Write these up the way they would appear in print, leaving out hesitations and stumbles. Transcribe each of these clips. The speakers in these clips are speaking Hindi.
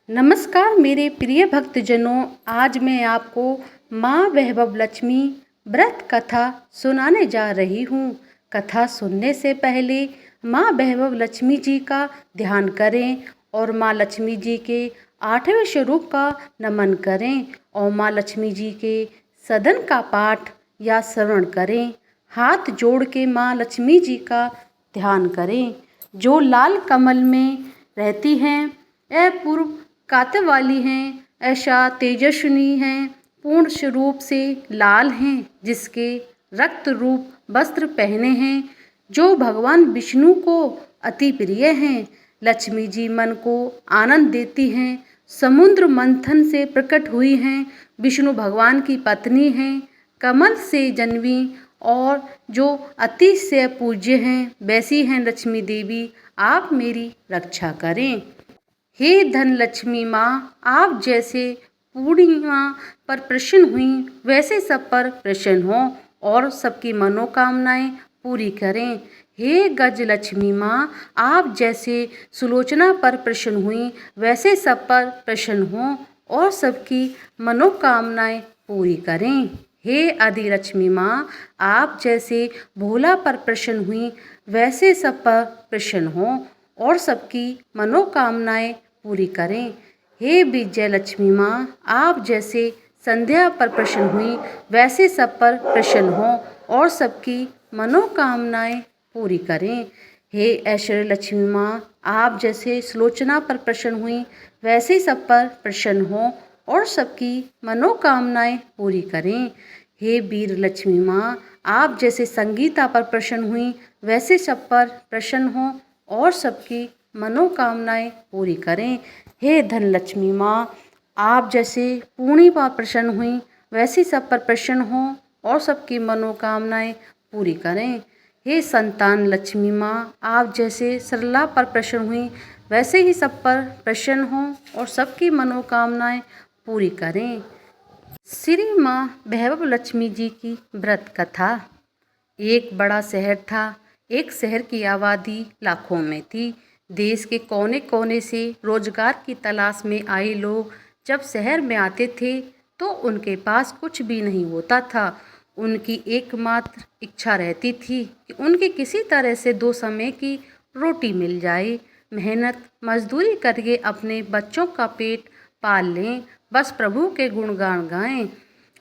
नमस्कार मेरे प्रिय भक्तजनों, आज मैं आपको माँ वैभव लक्ष्मी व्रत कथा सुनाने जा रही हूँ। कथा सुनने से पहले माँ वैभव लक्ष्मी जी का ध्यान करें और माँ लक्ष्मी जी के 8वें स्वरूप का नमन करें और माँ लक्ष्मी जी के सदन का पाठ या श्रवण करें। हाथ जोड़ के माँ लक्ष्मी जी का ध्यान करें। जो लाल कमल में रहती हैं, यह पूर्व कांति वाली हैं, ऐसा तेजस्विनी हैं, पूर्ण स्वरूप से लाल हैं, जिसके रक्त रूप वस्त्र पहने हैं, जो भगवान विष्णु को अति प्रिय हैं। लक्ष्मी जी मन को आनंद देती हैं, समुद्र मंथन से प्रकट हुई हैं, विष्णु भगवान की पत्नी हैं, कमल से जन्मी और जो अति से पूज्य हैं, वैसी हैं लक्ष्मी देवी। आप मेरी रक्षा करें। हे धन लक्ष्मी माँ, आप जैसे पूर्णिमा पर प्रसन्न हुई, वैसे सब पर प्रसन्न हो और सबकी मनोकामनाएं पूरी करें। हे गज लक्ष्मी माँ, आप जैसे सुलोचना पर प्रसन्न हुई, वैसे सब पर प्रसन्न हो और सबकी मनोकामनाएं पूरी करें। हे आदि लक्ष्मी माँ, आप जैसे भोला पर प्रसन्न हुई, वैसे सब पर प्रसन्न हो और सबकी मनोकामनाएं पूरी करें। हे विजय लक्ष्मी माँ, आप जैसे संध्या पर प्रसन्न हुई, वैसे सब पर प्रसन्न हो और सबकी मनोकामनाएं पूरी करें। हे ऐश्वर्य लक्ष्मी माँ, आप जैसे सुलोचना पर प्रसन्न हुई, वैसे सब पर प्रसन्न हो और सबकी मनोकामनाएं पूरी करें। हे वीर लक्ष्मी माँ, आप जैसे संगीता पर प्रसन्न हुई, वैसे सब पर प्रसन्न हो और सबकी मनोकामनाएं पूरी करें। हे धन लक्ष्मी माँ, आप जैसे पूर्णिमा पर प्रसन्न हुई, वैसे सब पर प्रसन्न हो और सबकी मनोकामनाएं पूरी करें। हे संतान लक्ष्मी माँ, आप जैसे सरला पर प्रसन्न हुई, वैसे ही सब पर प्रसन्न हो और सबकी मनोकामनाएं पूरी करें। श्री माँ वैभव लक्ष्मी जी की व्रत कथा। एक बड़ा शहर था। एक शहर की आबादी लाखों में थी। देश के कोने कोने से रोजगार की तलाश में आए लोग जब शहर में आते थे तो उनके पास कुछ भी नहीं होता था। उनकी एकमात्र इच्छा रहती थी कि उनके किसी तरह से 2 समय की रोटी मिल जाए, मेहनत मजदूरी करके अपने बच्चों का पेट पाल लें, बस प्रभु के गुणगान गाएं।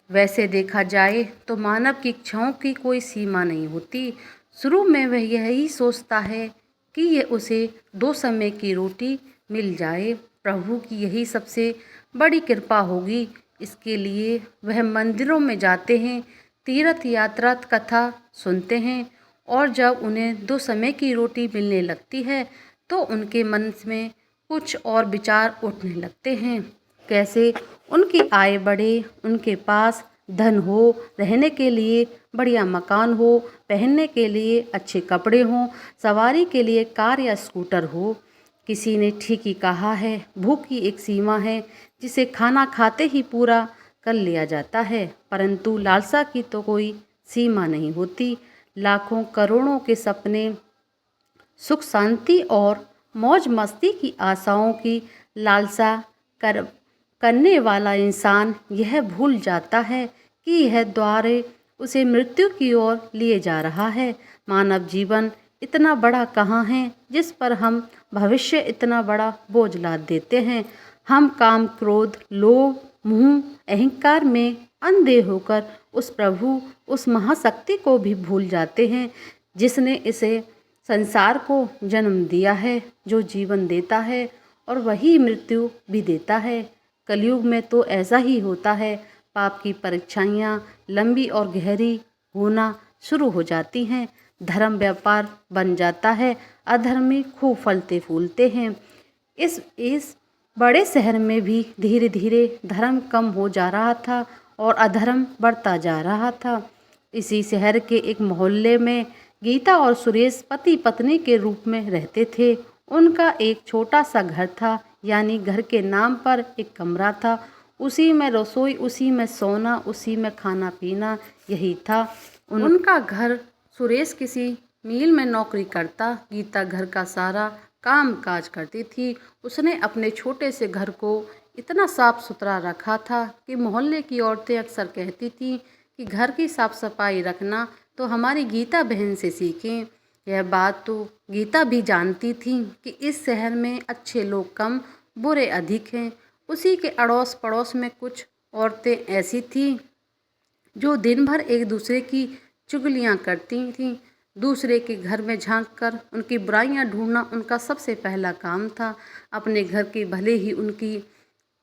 वैसे देखा जाए तो मानव की इच्छाओं की कोई सीमा नहीं होती। शुरू में वह यही सोचता है कि ये उसे 2 समय की रोटी मिल जाए। प्रभु की यही सबसे बड़ी कृपा होगी। इसके लिए वह मंदिरों में जाते हैं, तीर्थ यात्रा कथा सुनते हैं और जब उन्हें 2 समय की रोटी मिलने लगती है तो उनके मन में कुछ और विचार उठने लगते हैं। कैसे उनकी आय बढ़े, उनके पास धन हो, रहने के लिए बढ़िया मकान हो, पहनने के लिए अच्छे कपड़े हों, सवारी के लिए कार या स्कूटर हो। किसी ने ठीक ही कहा है, भूख की एक सीमा है जिसे खाना खाते ही पूरा कर लिया जाता है, परंतु लालसा की तो कोई सीमा नहीं होती। लाखों करोड़ों के सपने, सुख शांति और मौज मस्ती की आशाओं की लालसा करने वाला इंसान यह भूल जाता है कि यह द्वारे उसे मृत्यु की ओर लिए जा रहा है। मानव जीवन इतना बड़ा कहाँ है जिस पर हम भविष्य इतना बड़ा बोझ लाद देते हैं। हम काम, क्रोध, लोभ, मोह, अहंकार में अंधे होकर उस प्रभु, उस महाशक्ति को भी भूल जाते हैं जिसने इसे संसार को जन्म दिया है, जो जीवन देता है और वही मृत्यु भी देता है। कलयुग में तो ऐसा ही होता है। पाप की परीक्षाएं लंबी और गहरी होना शुरू हो जाती हैं। धर्म व्यापार बन जाता है, अधर्मी खूब फलते फूलते हैं। इस बड़े शहर में भी धीरे धीरे धर्म कम हो जा रहा था और अधर्म बढ़ता जा रहा था। इसी शहर के एक मोहल्ले में गीता और सुरेश पति पत्नी के रूप में रहते थे। उनका एक छोटा सा घर था, यानी घर के नाम पर एक कमरा था। उसी में रसोई, उसी में सोना, उसी में खाना पीना, यही था उनका घर। सुरेश किसी मिल में नौकरी करता, गीता घर का सारा काम काज करती थी। उसने अपने छोटे से घर को इतना साफ सुथरा रखा था कि मोहल्ले की औरतें अक्सर कहती थीं कि घर की साफ सफाई रखना तो हमारी गीता बहन से सीखें। यह बात तो गीता भी जानती थी कि इस शहर में अच्छे लोग कम, बुरे अधिक हैं। उसी के अड़ोस पड़ोस में कुछ औरतें ऐसी थीं जो दिन भर एक दूसरे की चुगलियाँ करती थीं। दूसरे के घर में झांककर उनकी बुराइयां ढूंढना उनका सबसे पहला काम था। अपने घर की भले ही उनकी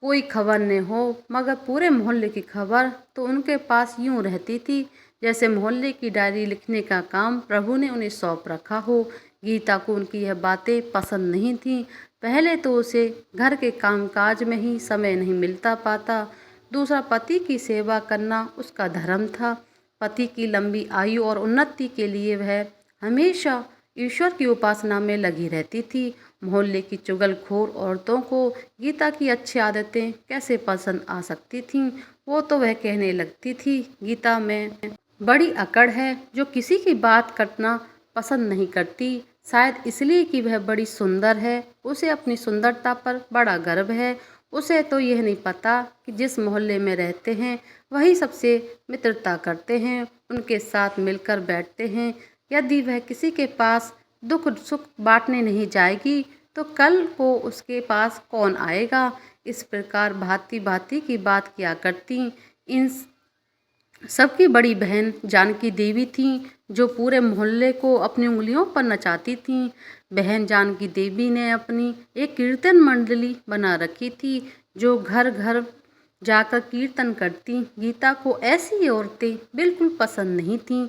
कोई खबर न हो, मगर पूरे मोहल्ले की खबर तो उनके पास यूं रहती थी जैसे मोहल्ले की डायरी लिखने का काम प्रभु ने उन्हें सौंप रखा हो। गीता को उनकी यह बातें पसंद नहीं थीं। पहले तो उसे घर के कामकाज में ही समय नहीं मिलता पाता, दूसरा पति की सेवा करना उसका धर्म था। पति की लंबी आयु और उन्नति के लिए वह हमेशा ईश्वर की उपासना में लगी रहती थी। मोहल्ले की चुगलखोर औरतों को गीता की अच्छी आदतें कैसे पसंद आ सकती थीं। वो तो वह कहने लगती थी, गीता में बड़ी अकड़ है, जो किसी की बात करना पसंद नहीं करती, शायद इसलिए कि वह बड़ी सुंदर है। उसे अपनी सुंदरता पर बड़ा गर्व है। उसे तो यह नहीं पता कि जिस मोहल्ले में रहते हैं वही सबसे मित्रता करते हैं, उनके साथ मिलकर बैठते हैं। यदि वह किसी के पास दुख सुख बांटने नहीं जाएगी तो कल को उसके पास कौन आएगा। इस प्रकार भांति भांति की बात किया करती। इन सबकी बड़ी बहन जानकी देवी थी, जो पूरे मोहल्ले को अपनी उंगलियों पर नचाती थीं। बहन जानकी देवी ने अपनी एक कीर्तन मंडली बना रखी थी, जो घर घर जाकर कीर्तन करती। गीता को ऐसी औरतें बिल्कुल पसंद नहीं थीं,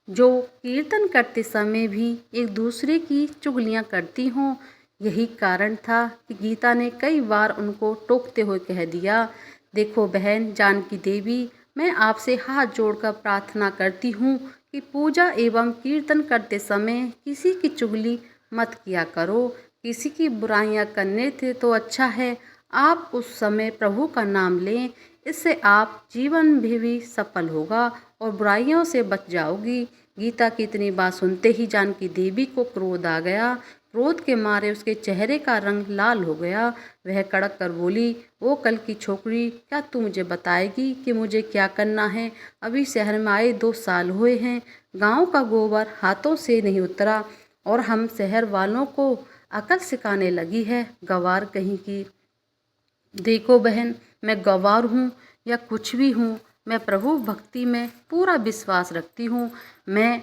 जो कीर्तन करते समय भी एक दूसरे की चुगलियाँ करती हों। यही कारण था कि गीता ने कई बार उनको टोकते हुए कह दिया, देखो बहन जानकी देवी, मैं आपसे हाथ जोड़कर प्रार्थना करती हूँ कि पूजा एवं कीर्तन करते समय किसी की चुगली मत किया करो। किसी की बुराइयां करने से तो अच्छा है आप उस समय प्रभु का नाम लें, इससे आप जीवन में भी सफल होगा और बुराइयों से बच जाओगी। गीता की इतनी बात सुनते ही जानकी देवी को क्रोध आ गया। क्रोध के मारे उसके चेहरे का रंग लाल हो गया। वह कड़क कर बोली, ओ कल की छोकरी, क्या तू मुझे बताएगी कि मुझे क्या करना है? अभी शहर में आए 2 साल हुए हैं, गांव का गोबर हाथों से नहीं उतरा और हम शहर वालों को अकल सिखाने लगी है, गंवार कहीं की। देखो बहन, मैं गंवार हूँ या कुछ भी हूँ, मैं प्रभु भक्ति में पूरा विश्वास रखती हूँ। मैं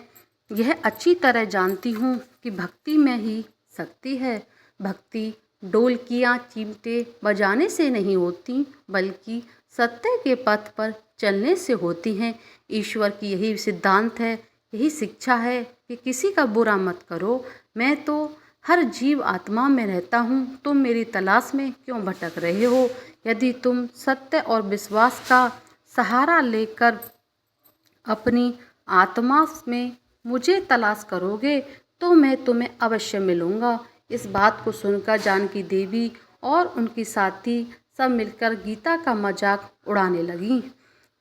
यह अच्छी तरह जानती हूँ कि भक्ति में ही शक्ति है। भक्ति ढोलकियाँ चिमटे बजाने से नहीं होती, बल्कि सत्य के पथ पर चलने से होती हैं। ईश्वर की यही सिद्धांत है, यही शिक्षा है कि किसी का बुरा मत करो। मैं तो हर जीव आत्मा में रहता हूँ, तुम मेरी तलाश में क्यों भटक रहे हो? यदि तुम सत्य और विश्वास का सहारा लेकर अपनी आत्मा में मुझे तलाश करोगे तो मैं तुम्हें अवश्य मिलूँगा। इस बात को सुनकर जानकी देवी और उनकी साथी सब मिलकर गीता का मजाक उड़ाने लगीं।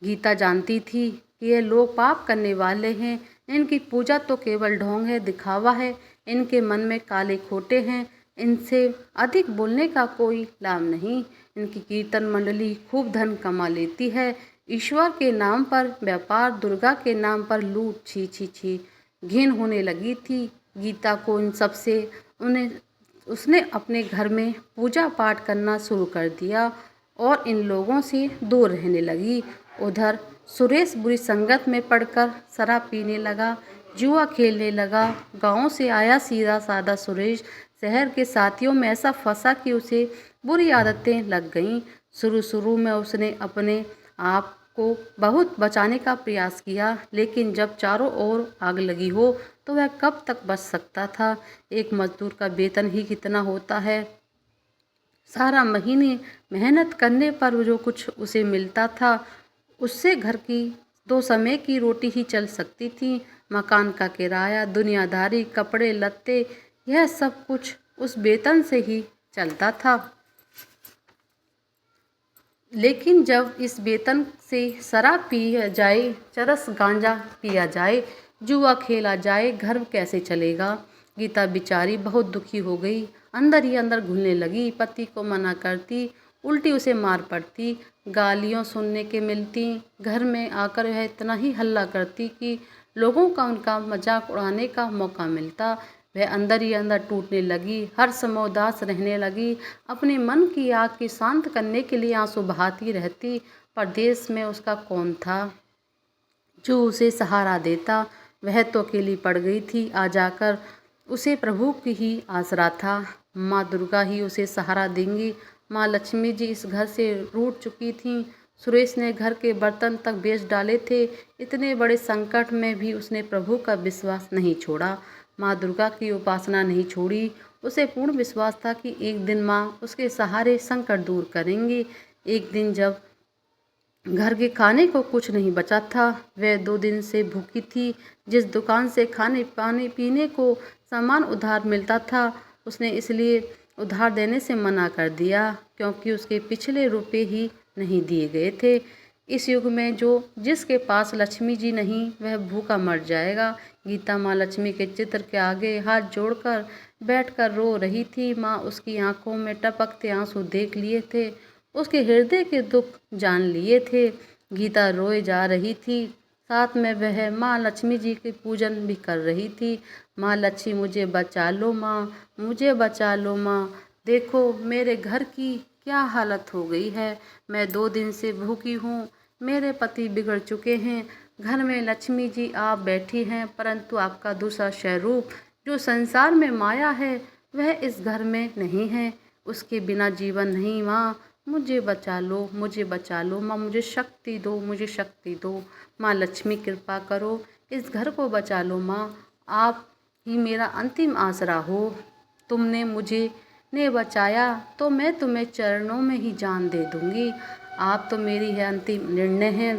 गीता जानती थी कि ये लोग पाप करने वाले हैं, इनकी पूजा तो केवल ढोंग है, दिखावा है, इनके मन में काले खोटे हैं, इनसे अधिक बोलने का कोई लाभ नहीं। इनकी कीर्तन मंडली खूब धन कमा लेती है, ईश्वर के नाम पर व्यापार, दुर्गा के नाम पर लूट, छी छी छी। घिन होने लगी थी गीता को इन सब से। उसने अपने घर में पूजा पाठ करना शुरू कर दिया और इन लोगों से दूर रहने लगी। उधर सुरेश बुरी संगत में पड़कर शराब पीने लगा, जुआ खेलने लगा। गांव से आया सीधा साधा सुरेश शहर के साथियों में ऐसा फंसा कि उसे बुरी आदतें लग गईं। शुरू शुरू में उसने अपने आप को बहुत बचाने का प्रयास किया, लेकिन जब चारों ओर आग लगी हो तो वह कब तक बच सकता था? एक मजदूर का वेतन ही कितना होता है? सारा महीने मेहनत करने पर जो कुछ उसे मिलता था, उससे घर की 2 समय की रोटी ही चल सकती थी। मकान का किराया, दुनियादारी, कपड़े लत्ते, यह सब कुछ उस वेतन से ही चलता था। लेकिन जब इस वेतन से शराब पी जाए, चरस गांजा पिया जाए, जुआ खेला जाए, घर कैसे चलेगा? गीता बेचारी बहुत दुखी हो गई। अंदर ही अंदर घुलने लगी। पति को मना करती, उल्टी उसे मार पड़ती, गालियाँ सुनने के मिलती। घर में आकर वह इतना ही हल्ला करती कि लोगों का उनका मजाक उड़ाने का मौका मिलता। वह अंदर ही अंदर टूटने लगी, हर समय उदास रहने लगी। अपने मन की आग की शांत करने के लिए आंसू बहाती रहती। परदेश में उसका कौन था जो उसे सहारा देता। वह तो अकेली पड़ गई थी। आ जाकर उसे प्रभु की ही आसरा था। माँ दुर्गा ही उसे सहारा देंगी। माँ लक्ष्मी जी इस घर से रूठ चुकी थीं। सुरेश ने घर के बर्तन तक बेच डाले थे। इतने बड़े संकट में भी उसने प्रभु का विश्वास नहीं छोड़ा, माँ दुर्गा की उपासना नहीं छोड़ी। उसे पूर्ण विश्वास था कि एक दिन माँ उसके सहारे संकट दूर करेंगी। एक दिन जब घर के खाने को कुछ नहीं बचा था, वह 2 दिन से भूखी थी। जिस दुकान से खाने पानी पीने को सामान उधार मिलता था, उसने इसलिए उधार देने से मना कर दिया क्योंकि उसके पिछले रुपए ही नहीं दिए गए थे। इस युग में जिसके पास लक्ष्मी जी नहीं, वह भूखा मर जाएगा। गीता माँ लक्ष्मी के चित्र के आगे हाथ जोड़कर बैठकर रो रही थी। माँ उसकी आंखों में टपकते आंसू देख लिए थे, उसके हृदय के दुख जान लिए थे। गीता रोए जा रही थी, साथ में वह माँ लक्ष्मी जी के पूजन भी कर रही थी। माँ लक्ष्मी मुझे बचा लो माँ, मुझे बचा लो माँ। देखो मेरे घर की क्या हालत हो गई है। मैं 2 दिन से भूखी हूँ। मेरे पति बिगड़ चुके हैं। घर में लक्ष्मी जी आप बैठी हैं, परंतु आपका दूसरा स्वरूप जो संसार में माया है, वह इस घर में नहीं है। उसके बिना जीवन नहीं। माँ मुझे बचा लो, मुझे बचा लो माँ, मुझे शक्ति दो, मुझे शक्ति दो। माँ लक्ष्मी कृपा करो, इस घर को बचा लो माँ, आप ही मेरा अंतिम आसरा हो। तुमने मुझे ने बचाया तो मैं तुम्हें चरणों में ही जान दे दूंगी। आप तो मेरी है अंतिम निर्णय है।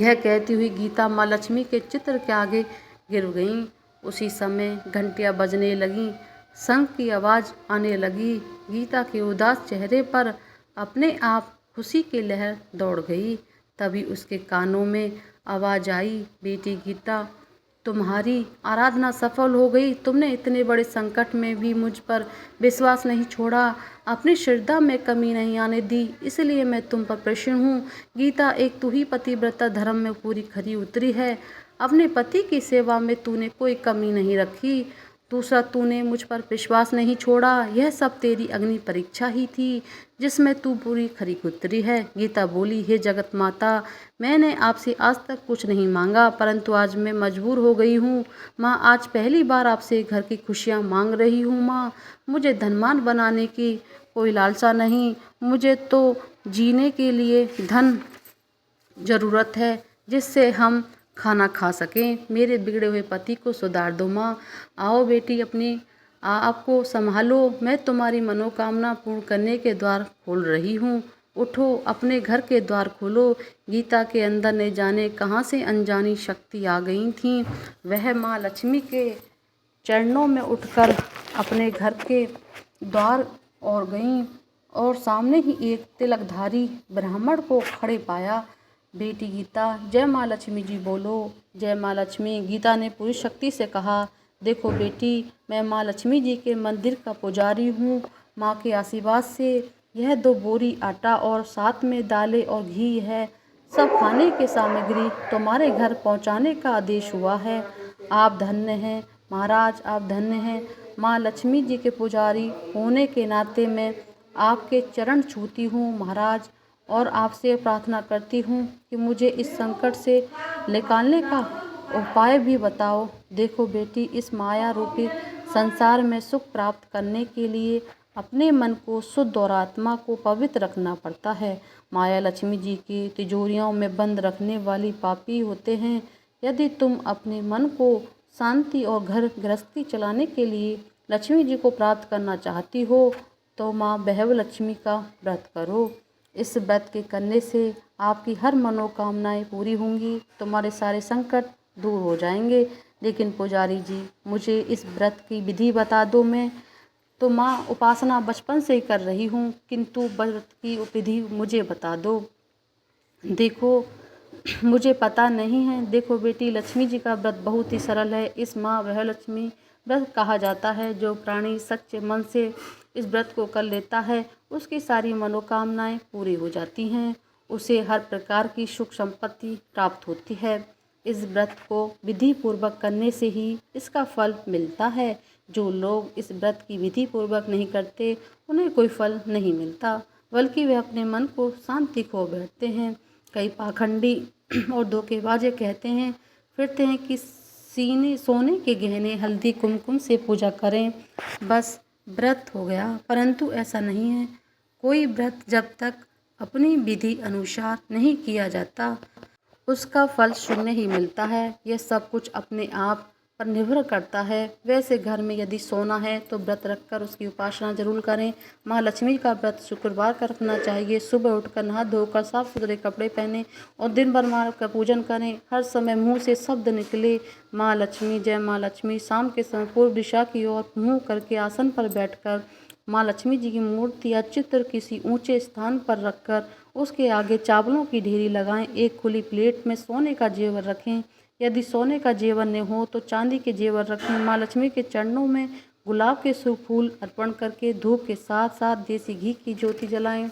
यह कहती हुई गीता माँ लक्ष्मी के चित्र के आगे गिर गईं। उसी समय घंटियां बजने लगीं, शंख की आवाज़ आने लगी। गीता के उदास चेहरे पर अपने आप खुशी की लहर दौड़ गई। तभी उसके कानों में आवाज़ आई, बेटी गीता, तुम्हारी आराधना सफल हो गई। तुमने इतने बड़े संकट में भी मुझ पर विश्वास नहीं छोड़ा, अपनी श्रद्धा में कमी नहीं आने दी, इसलिए मैं तुम पर प्रसन्न हूँ। गीता, एक तू ही पतिव्रता धर्म में पूरी खरी उतरी है। अपने पति की सेवा में तूने कोई कमी नहीं रखी। दूसरा, तूने मुझ पर विश्वास नहीं छोड़ा। यह सब तेरी अग्नि परीक्षा ही थी जिसमें तू पूरी खरी उतरी है। गीता बोली, हे जगत माता, मैंने आपसे आज तक कुछ नहीं मांगा, परंतु आज मैं मजबूर हो गई हूँ। माँ, आज पहली बार आपसे घर की खुशियाँ मांग रही हूँ। माँ, मुझे धनवान बनाने की कोई लालसा नहीं, मुझे तो जीने के लिए धन ज़रूरत है जिससे हम खाना खा सकें। मेरे बिगड़े हुए पति को सुधार दो माँ। आओ बेटी, अपनी आपको संभालो, मैं तुम्हारी मनोकामना पूर्ण करने के द्वार खोल रही हूँ। उठो, अपने घर के द्वार खोलो। गीता के अंदर न जाने कहाँ से अनजानी शक्ति आ गई थी। वह माँ लक्ष्मी के चरणों में उठकर अपने घर के द्वार और गईं और सामने ही एक तिलकधारी ब्राह्मण को खड़े पाया। बेटी गीता, जय माँ लक्ष्मी जी बोलो। जय माँ लक्ष्मी। गीता ने पूरी शक्ति से कहा, देखो बेटी, मैं माँ लक्ष्मी जी के मंदिर का पुजारी हूँ। माँ के आशीर्वाद से यह 2 बोरी आटा और साथ में दालें और घी है। सब खाने की सामग्री तुम्हारे घर पहुँचाने का आदेश हुआ है। आप धन्य हैं महाराज, आप धन्य हैं। माँ लक्ष्मी जी के पुजारी होने के नाते मैं आपके चरण छूती हूँ महाराज, और आपसे प्रार्थना करती हूँ कि मुझे इस संकट से निकालने का उपाय भी बताओ। देखो बेटी, इस माया रूपी संसार में सुख प्राप्त करने के लिए अपने मन को शुद्ध और आत्मा को पवित्र रखना पड़ता है। माया लक्ष्मी जी की तिजोरियों में बंद रखने वाली पापी होते हैं। यदि तुम अपने मन को शांति और घर गृहस्थी चलाने के लिए लक्ष्मी जी को प्राप्त करना चाहती हो तो माँ बहव लक्ष्मी का व्रत करो। इस व्रत के करने से आपकी हर मनोकामनाएं पूरी होंगी, तुम्हारे सारे संकट दूर हो जाएंगे। लेकिन पुजारी जी, मुझे इस व्रत की विधि बता दो। मैं तो माँ उपासना बचपन से ही कर रही हूँ, किंतु व्रत की विधि मुझे बता दो। देखो, मुझे पता नहीं है। देखो बेटी, लक्ष्मी जी का व्रत बहुत ही सरल है। इस माँ वह लक्ष्मी व्रत कहा जाता है। जो प्राणी सच्चे मन से इस व्रत को कर लेता है उसकी सारी मनोकामनाएं पूरी हो जाती हैं, उसे हर प्रकार की सुख संपत्ति प्राप्त होती है। इस व्रत को विधि पूर्वक करने से ही इसका फल मिलता है। जो लोग इस व्रत की विधि पूर्वक नहीं करते उन्हें कोई फल नहीं मिलता, बल्कि वे अपने मन को शांति खो बैठते हैं। कई पाखंडी और धोखेबाज कहते हैं फिरते हैं कि सोने के गहने हल्दी कुमकुम से पूजा करें बस व्रत हो गया, परंतु ऐसा नहीं है। कोई व्रत जब तक अपनी विधि अनुसार नहीं किया जाता उसका फल शून्य ही मिलता है। यह सब कुछ अपने आप पर निर्भर करता है। वैसे घर में यदि सोना है तो व्रत रखकर उसकी उपासना जरूर करें। माँ लक्ष्मी का व्रत शुक्रवार का रखना चाहिए। सुबह उठकर नहा धोकर साफ सुथरे कपड़े पहने और दिन भर माँ का पूजन करें। हर समय मुंह से शब्द निकले माँ लक्ष्मी, जय माँ लक्ष्मी। शाम के समय पूर्व दिशा की ओर मुँह करके आसन पर बैठकर माँ लक्ष्मी जी की मूर्ति या चित्र किसी ऊंचे स्थान पर रखकर उसके आगे चावलों की ढेरी लगाएं। एक खुली प्लेट में सोने का जेवर रखें। यदि सोने का जेवर न हो तो चांदी के जेवर रखें। माँ लक्ष्मी के चरणों में गुलाब के शुभ फूल अर्पण करके धूप के साथ साथ देसी घी की ज्योति जलाएं।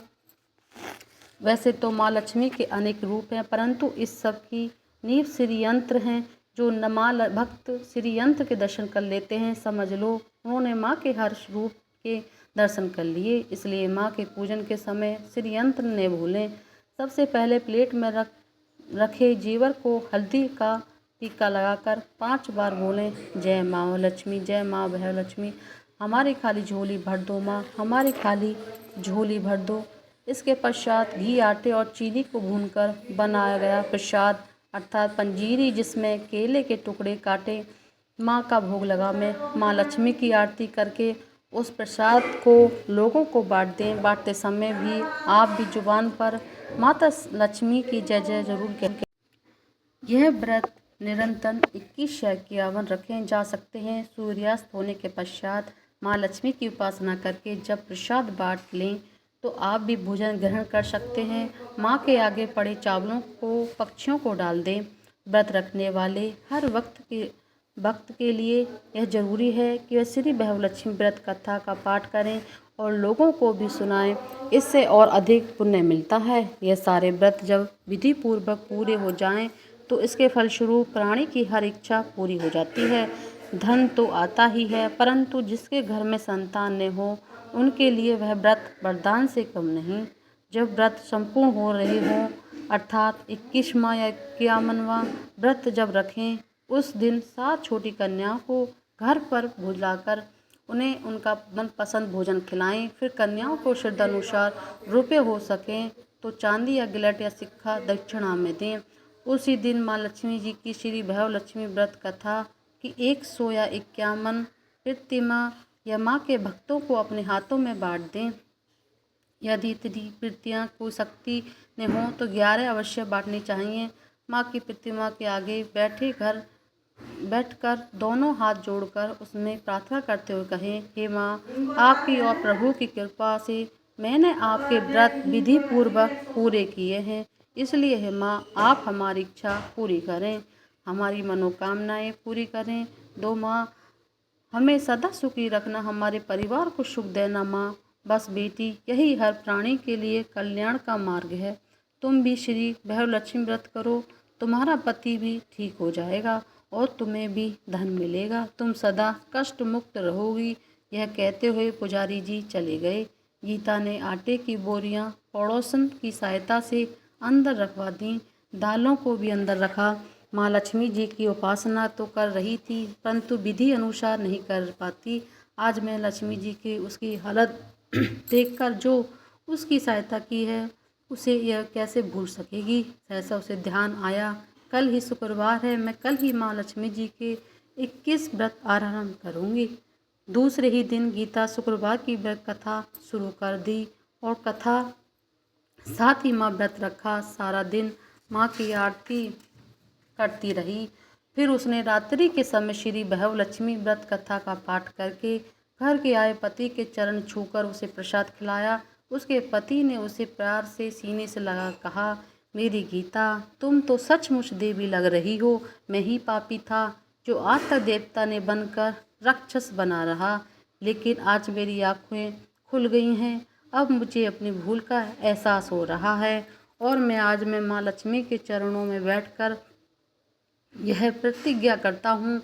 वैसे तो माँ लक्ष्मी के अनेक रूप हैं, परंतु इस सब की नींव श्री यंत्र हैं। जो माँ भक्त श्री यंत्र के दर्शन कर लेते हैं, समझ लो उन्होंने माँ के हर रूप के दर्शन कर लिए। इसलिए माँ के पूजन के समय श्री यंत्र न भूलें। सबसे पहले प्लेट में रखे जेवर को हल्दी का टीका लगाकर 5 बार बोलें, जय माँ लक्ष्मी, जय माँ भैरव लक्ष्मी, हमारी खाली झोली भर दो माँ, हमारी खाली झोली भर दो। इसके पश्चात घी, आटे और चीनी को भूनकर बनाया गया प्रसाद अर्थात पंजीरी, जिसमें केले के टुकड़े काटे माँ का भोग लगावें। माँ लक्ष्मी की आरती करके उस प्रसाद को लोगों को बांट दें। बांटते समय भी आप भी जुबान पर माता लक्ष्मी की जय जय जरूर कहें। यह व्रत निरंतर 21 या 51 रखे जा सकते हैं। सूर्यास्त होने के पश्चात माँ लक्ष्मी की उपासना करके जब प्रसाद बांट लें तो आप भी भोजन ग्रहण कर सकते हैं। माँ के आगे पड़े चावलों को पक्षियों को डाल दें। व्रत रखने वाले हर वक्त के लिए यह जरूरी है कि वह श्री भैरवलक्ष्मी व्रत कथा का पाठ करें और लोगों को भी सुनाएं। इससे और अधिक पुण्य मिलता है। यह सारे व्रत जब विधि पूर्वक पूरे हो जाएं तो इसके फलस्वरूप प्राणी की हर इच्छा पूरी हो जाती है। धन तो आता ही है, परंतु जिसके घर में संतान न हो उनके लिए वह व्रत वरदान से कम नहीं। जब व्रत संपूर्ण हो रहे हों अर्थात 21वां या 51वां व्रत जब रखें, उस दिन 7 छोटी कन्याओं को घर पर बुलाकर उन्हें उनका मनपसंद भोजन खिलाएं। फिर कन्याओं को श्रद्धानुसार रुपये हो सकें तो चांदी या गिलट या सिक्का दक्षिणा में दें। उसी दिन माँ लक्ष्मी जी की श्री भैरव लक्ष्मी व्रत कथा की 100 या 51 प्रतिमा या माँ के भक्तों को अपने हाथों में बांट दें। यदि इतनी प्रतियाँ कोई शक्ति न हो तो 11 अवश्य बांटनी चाहिए। माँ की प्रतिमा के आगे बैठकर दोनों हाथ जोड़कर उसमें प्रार्थना करते हुए कहें, हे माँ, आपकी और प्रभु की कृपा से मैंने आपके व्रत विधि पूर्वक पूरे किए हैं, इसलिए हे माँ आप हमारी इच्छा पूरी करें, हमारी मनोकामनाएं पूरी करें। दो माँ, हमें सदा सुखी रखना, हमारे परिवार को सुख देना माँ। बस बेटी, यही हर प्राणी के लिए कल्याण का मार्ग है। तुम भी श्री भैरव लक्ष्मी व्रत करो, तुम्हारा पति भी ठीक हो जाएगा और तुम्हें भी धन मिलेगा, तुम सदा कष्ट मुक्त रहोगी। यह कहते हुए पुजारी जी चले गए। गीता ने आटे की बोरियां पड़ोसन की सहायता से अंदर रखवा दी, दालों को भी अंदर रखा। माँ लक्ष्मी जी की उपासना तो कर रही थी, परंतु विधि अनुसार नहीं कर पाती। आज मैं लक्ष्मी जी की उसकी हालत देखकर जो उसकी सहायता की है उसे यह कैसे भूल सकेगी। ऐसा उसे ध्यान आया, कल ही शुक्रवार है, मैं कल ही माँ लक्ष्मी जी के 21 व्रत आरंभ करूँगी। दूसरे ही दिन गीता शुक्रवार की व्रत कथा शुरू कर दी और कथा साथ ही माँ व्रत रखा। सारा दिन माँ की आरती करती रही। फिर उसने रात्रि के समय श्री भैरव लक्ष्मी व्रत कथा का पाठ करके घर के आए पति के चरण छूकर उसे प्रसाद खिलाया। उसके पति ने उसे प्यार से सीने से लगा कहा, मेरी गीता, तुम तो सचमुच देवी लग रही हो, मैं ही पापी था। जो आज तक देवता ने बनकर राक्षस बना रहा, लेकिन आज मेरी आँखें खुल गई हैं। अब मुझे अपनी भूल का एहसास हो रहा है और मैं माँ लक्ष्मी के चरणों में बैठकर यह प्रतिज्ञा करता हूँ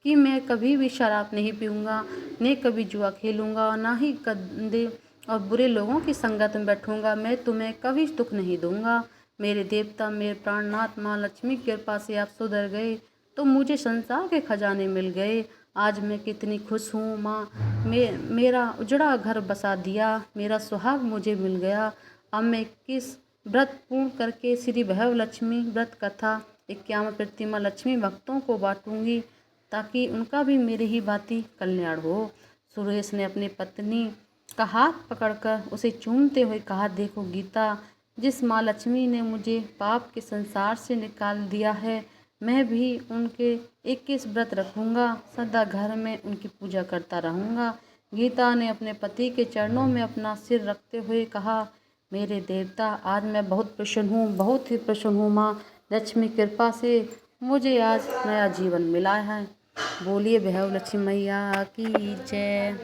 कि मैं कभी भी शराब नहीं पीऊँगा, न कभी जुआ खेलूँगा, ना ही गंदे और बुरे लोगों की संगत में बैठूँगा। मैं तुम्हें कभी दुख नहीं दूँगा। मेरे देवता, मेरे प्राणनाथ माँ लक्ष्मी की कृपा से आप सुधर गए तो मुझे संसार के खजाने मिल गए। आज मैं कितनी खुश हूँ माँ। मेरा उजड़ा घर बसा दिया, मेरा सुहाग मुझे मिल गया। अब मैं किस व्रत पूर्ण करके श्री वैभव लक्ष्मी व्रत कथा 51 प्रतिमा लक्ष्मी भक्तों को बांटूंगी, ताकि उनका भी मेरे ही भांति कल्याण हो। सुरेश ने अपनी पत्नी का हाथ पकड़कर उसे चूमते हुए कहा, देखो गीता, जिस माँ लक्ष्मी ने मुझे पाप के संसार से निकाल दिया है, मैं भी उनके 21 व्रत रखूंगा, सदा घर में उनकी पूजा करता रहूंगा। गीता ने अपने पति के चरणों में अपना सिर रखते हुए कहा, मेरे देवता, आज मैं बहुत प्रसन्न हूँ, बहुत ही प्रसन्न हूँ माँ लक्ष्मी कृपा से मुझे आज नया जीवन मिला है। बोलिए वैभव लक्ष्मी मैया की जय।